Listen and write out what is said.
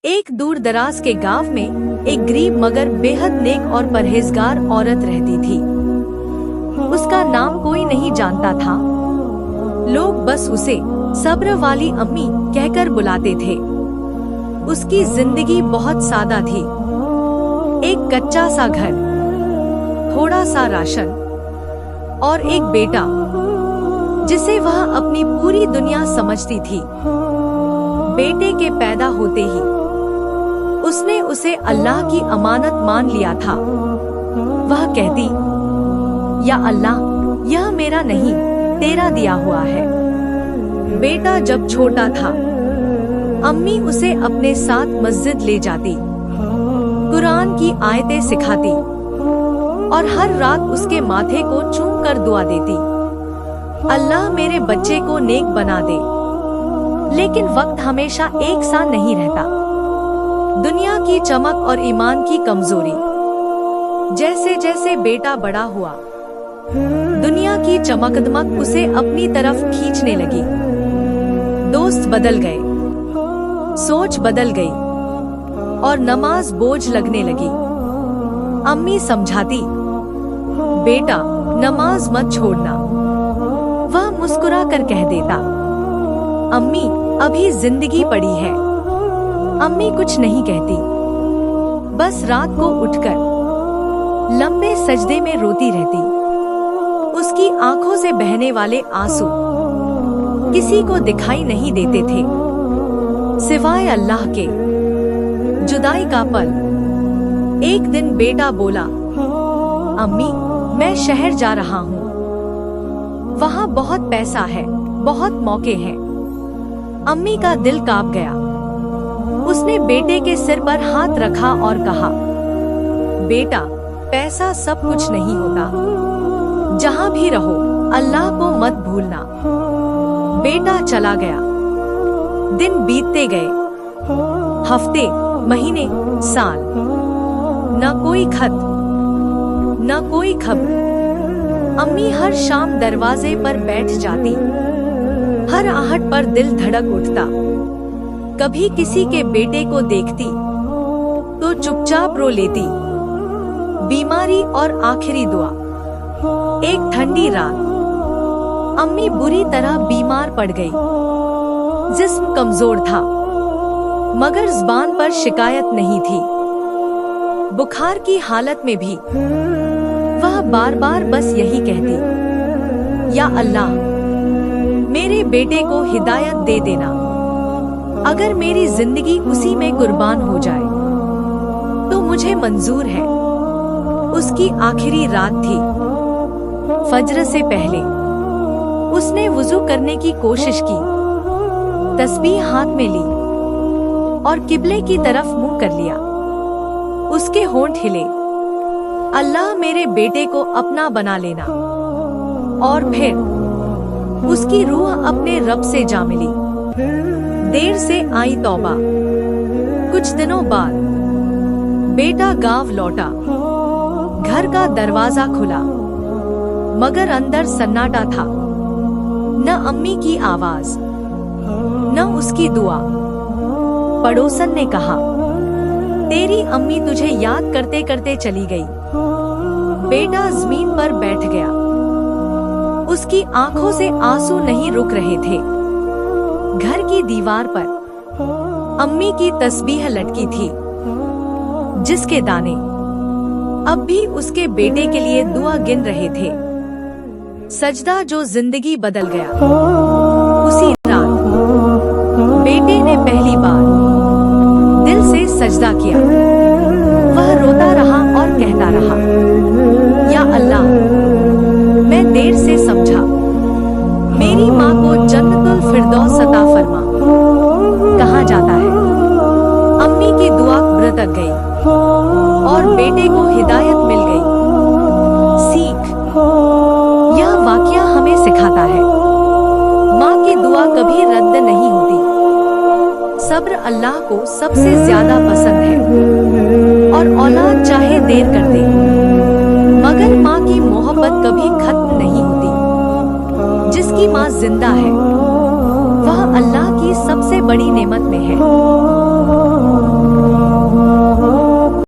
एक दूर दराज के गांव में एक गरीब मगर बेहद नेक और परहेजगार औरत रहती थी। उसका नाम कोई नहीं जानता था। लोग बस उसे सब्र वाली अम्मी कहकर बुलाते थे। उसकी जिंदगी बहुत सादा थी। एक कच्चा सा घर, थोड़ा सा राशन और एक बेटा जिसे वह अपनी पूरी दुनिया समझती थी। बेटे के पैदा होते ही उसने उसे अल्लाह की अमानत मान लिया था। वह कहती, या अल्लाह, यह मेरा नहीं, तेरा दिया हुआ है। बेटा जब छोटा था, अम्मी उसे अपने साथ मस्जिद ले जाती, कुरान की आयतें सिखाती और हर रात उसके माथे को चूम कर दुआ देती, अल्लाह मेरे बच्चे को नेक बना दे। लेकिन वक्त हमेशा एक सा नहीं रहता। दुनिया की चमक और ईमान की कमजोरी। जैसे जैसे बेटा बड़ा हुआ, दुनिया की चमकदमक उसे अपनी तरफ खींचने लगी। दोस्त बदल गए, सोच बदल गई और नमाज बोझ लगने लगी। अम्मी समझाती, बेटा नमाज मत छोड़ना। वह मुस्कुरा कर कह देता, अम्मी अभी जिंदगी पड़ी है। अम्मी कुछ नहीं कहती, बस रात को उठकर लंबे सजदे में रोती रहती। उसकी आंखों से बहने वाले आंसू किसी को दिखाई नहीं देते थे, सिवाय अल्लाह के। जुदाई का पल। एक दिन बेटा बोला, अम्मी मैं शहर जा रहा हूँ, वहाँ बहुत पैसा है, बहुत मौके हैं। अम्मी का दिल कांप गया। उसने बेटे के सिर पर हाथ रखा और कहा, बेटा पैसा सब कुछ नहीं होता। जहाँ भी रहो अल्लाह को मत भूलना। बेटा चला गया। दिन बीतते गए, हफ्ते, महीने, साल। न कोई खत, न कोई खबर। अम्मी हर शाम दरवाजे पर बैठ जाती। हर आहट पर दिल धड़क उठता। कभी किसी के बेटे को देखती तो चुपचाप रो लेती। बीमारी और आखिरी दुआ। एक ठंडी रात अम्मी बुरी तरह बीमार पड़ गई। जिस्म कमजोर था, मगर जुबान पर शिकायत नहीं थी। बुखार की हालत में भी वह बार बार बस यही कहती, या अल्लाह मेरे बेटे को हिदायत दे देना। अगर मेरी जिंदगी उसी में कुर्बान हो जाए तो मुझे मंजूर है। उसकी आखिरी रात थी। फज्र से पहले उसने वुजू करने की कोशिश की, तस्बीह हाथ में ली और किबले की तरफ मुंह कर लिया। उसके होंठ हिले, अल्लाह मेरे बेटे को अपना बना लेना। और फिर उसकी रूह अपने रब से जा मिली। देर से आई तौबा। कुछ दिनों बाद बेटा गांव लौटा। घर का दरवाजा खुला, मगर अंदर सन्नाटा था। न अम्मी की आवाज, न उसकी दुआ। पड़ोसन ने कहा, तेरी अम्मी तुझे याद करते करते चली गई। बेटा जमीन पर बैठ गया। उसकी आंखों से आंसू नहीं रुक रहे थे। घर की दीवार पर अम्मी की तस्बीह लटकी थी, जिसके दाने अब भी उसके बेटे के लिए दुआ गिन रहे थे। सजदा जो जिंदगी बदल गया। उसी रात बेटे ने पहली बार दिल से सजदा किया। वह रोता रहा और कहता रहा, या अल्लाह मैं देर से समझा। मेरी माँ को जन्नतुल फिरदौस अता फरमा। कहा जाता है, अम्मी की दुआ ब्रतक गई और बेटे को हिदायत मिल गई। सीख। यह वाकया हमें सिखाता है, माँ की दुआ कभी रद्द नहीं होती। सब्र अल्लाह को सबसे ज्यादा पसंद है और औलाद चाहे देर कर दे, मगर माँ की मोहब्बत कभी खत्म नहीं होती। जिसकी माँ जिंदा है, वह अल्लाह की सबसे बड़ी नेमत में है।